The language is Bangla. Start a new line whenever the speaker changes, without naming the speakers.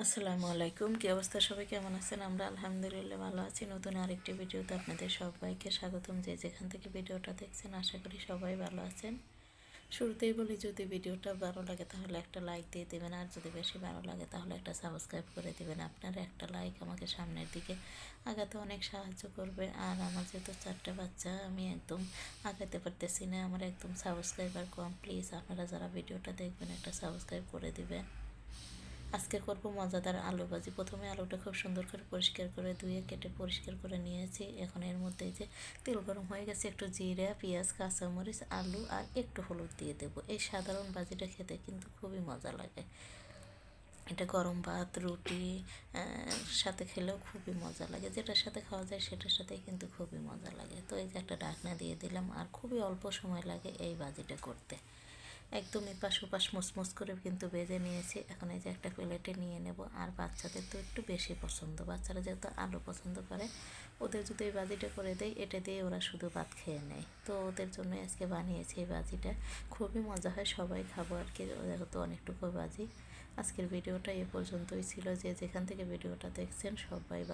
আসসালামু আলাইকুম। কি অবস্থা, সবাই কেমন আছেন? আমরা আলহামদুলিল্লাহ ভালো আছি। নতুন আরেকটি ভিডিওতে আপনাদের সবাইকে স্বাগতম। যে যেখান থেকে ভিডিওটা দেখছেন আশা করি সবাই ভালো আছেন। শুরুতেই বলি, যদি ভিডিওটা ভালো লাগে তাহলে একটা লাইক দিয়ে দেবেন, আর যদি বেশি ভালো লাগে তাহলে একটা সাবস্ক্রাইব করে দেবেন। আপনার একটা লাইক আমাকে সামনের দিকে আগাতে অনেক সাহায্য করবে। আর আমার যেহেতু 4টে বাচ্চা, আমি একদম আগাতে পারতেছি না, আমার একদম সাবস্ক্রাইবার কম। প্লিজ আপনারা যারা ভিডিওটা দেখবেন একটা সাবস্ক্রাইব করে দিবেন। আজকে করব মজাদার আলু ভাজি। প্রথমে আলুটা খুব সুন্দর করে পরিষ্কার করে ধুয়ে কেটে পরিষ্কার করে নিয়েছি। এখন এর মধ্যে যে তেল গরম হয়ে গেছে, একটু জিরা, পেঁয়াজ, কাঁচামরিচ, আলু আর একটু হলুদ দিয়ে দেবো। এই সাধারণ ভাজিটা খেতে কিন্তু খুবই মজা লাগে। এটা গরম ভাত, রুটি সাথে খেলেও খুবই মজা লাগে। যেটার সাথে খাওয়া যায় সেটার সাথেই কিন্তু খুবই মজা লাগে। তো এই যে একটা ঢাকনা দিয়ে দিলাম, আর খুবই অল্প সময় লাগে এই ভাজিটা করতে। একদম এপাশ ওপাশ মুচমুচ করে কিন্তু ভেজে নিয়েছি। এখন এই যে একটা প্লেটে নিয়ে নেব। আর বাচ্চাদের তো একটু বেশি পছন্দ, বাচ্চারা যেহেতু আলু পছন্দ করে, ওদের যদি এই ভাজিটা করে দেয় এটা দিয়ে ওরা শুধু ভাত খেয়ে নেয়। তো ওদের জন্য আজকে বানিয়েছি এই ভাজিটা। খুবই মজা হয়, সবাই খাবো আর কি, যেহেতু অনেকটুকু ভাজি। আজকের ভিডিওটা এ পর্যন্তই ছিল। যে যেখান থেকে ভিডিওটা দেখছেন সবাই